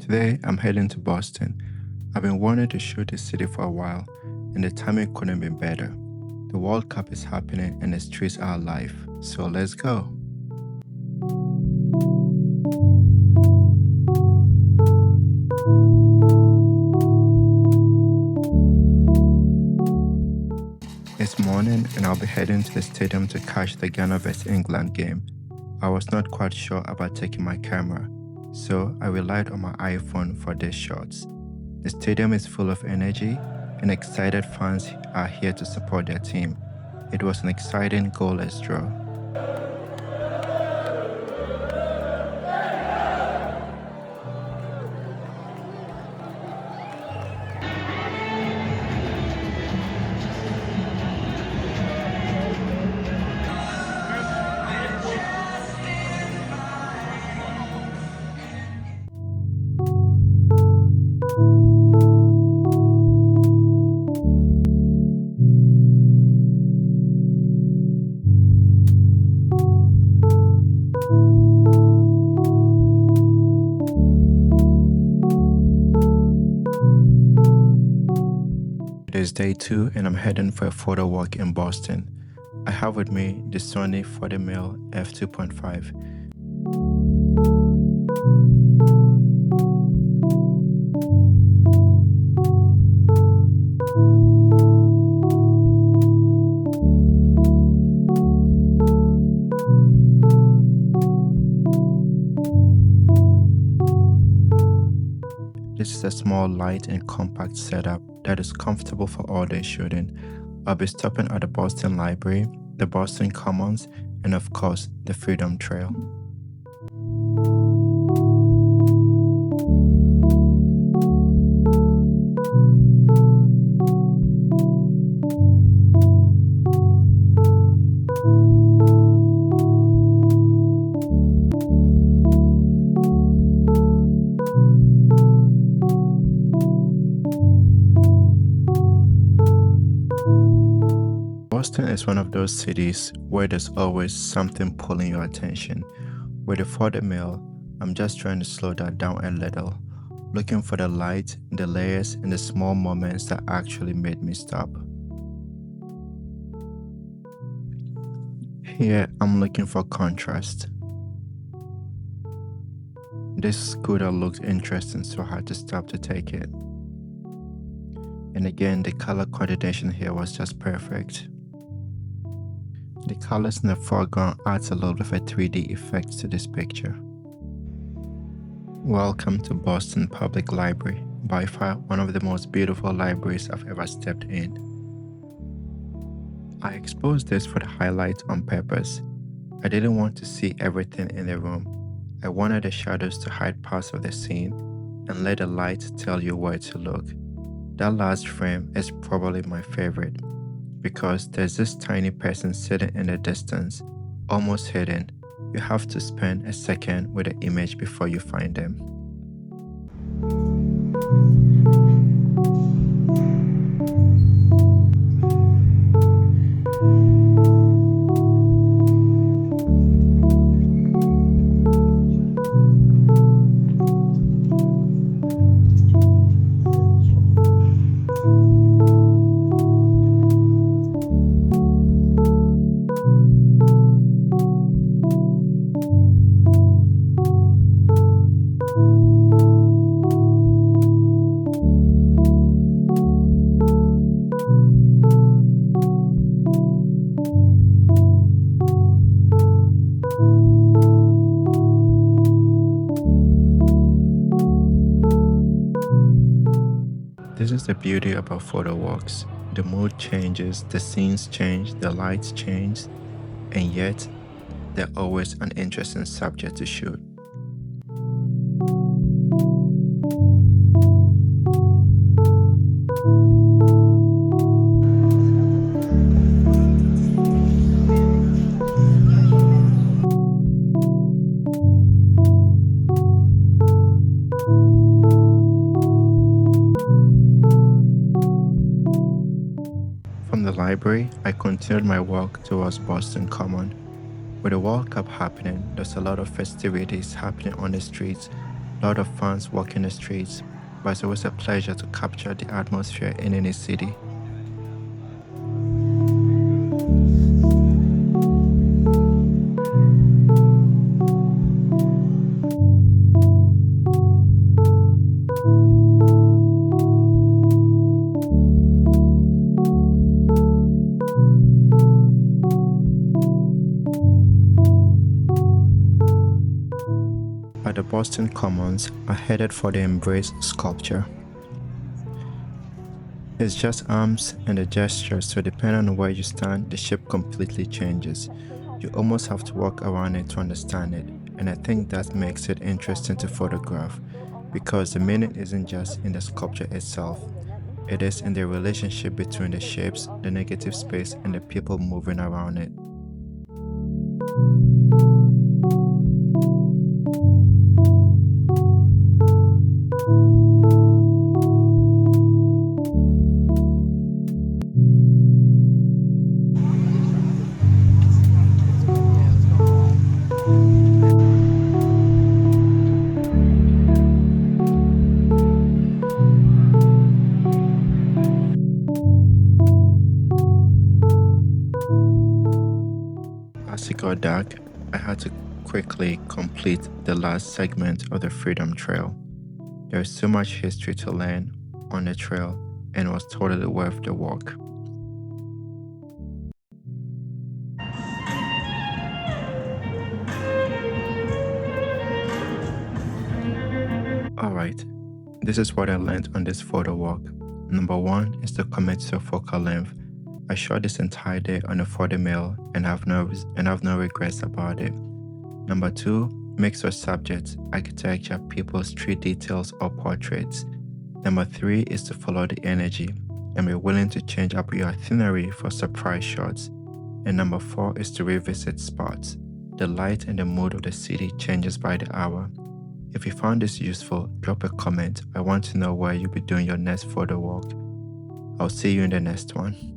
Today, I'm heading to Boston. I've been wanting to shoot this city for a while, and the timing couldn't be better. The World Cup is happening and the streets are alive, so let's go. It's morning and I'll be heading to the stadium to catch the Ghana vs England game. I was not quite sure about taking my camera, so I relied on my iPhone for these shots. The stadium is full of energy and excited fans are here to support their team. It was an exciting goalless draw. It is day 2 and I'm heading for a photo walk in Boston. I have with me the Sony A7IV. This is a small, light and compact setup that is comfortable for all-day shooting. I'll be stopping at the Boston Library, the Boston Commons, and of course, the Freedom Trail. Boston is one of those cities where there's always something pulling your attention. With the photo mill, I'm just trying to slow that down a little, looking for the light, the layers, and the small moments that actually made me stop. Here, I'm looking for contrast. This scooter looked interesting, so I had to stop to take it. And again, the color coordination here was just perfect. The colors in the foreground adds a little bit of a 3D effect to this picture. Welcome to Boston Public Library, by far one of the most beautiful libraries I've ever stepped in. I exposed this for the highlights on purpose. I didn't want to see everything in the room. I wanted the shadows to hide parts of the scene and let the light tell you where to look. That last frame is probably my favorite, because there's this tiny person sitting in the distance, almost hidden. You have to spend a second with the image before you find them. This is the beauty about photo walks. The mood changes, the scenes change, the lights change, and yet they're always an interesting subject to shoot. From the library, I continued my walk towards Boston Common. With the World Cup happening, there's a lot of festivities happening on the streets, A lot of fans walking the streets, but it's always a pleasure to capture the atmosphere in any city. At the Boston Commons, I headed for the Embrace sculpture. It's just arms and the gestures, so depending on where you stand, the shape completely changes. You almost have to walk around it to understand it, and I think that makes it interesting to photograph, because the meaning isn't just in the sculpture itself, it is in the relationship between the shapes, the negative space, and the people moving around it. As it got dark, I had to quickly complete the last segment of the Freedom Trail. There is so much history to learn on the trail, and it was totally worth the walk. Alright, this is what I learned on this photo walk. Number 1 is to commit to your focal length. I shot this entire day on a 40mm and have no regrets about it. Number 2, mix your subjects, architecture, people, street details, or portraits. Number 3 is to follow the energy and be willing to change up your itinerary for surprise shots. And number 4 is to revisit spots. The light and the mood of the city changes by the hour. If you found this useful, drop a comment. I want to know where you'll be doing your next photo walk. I'll see you in the next one.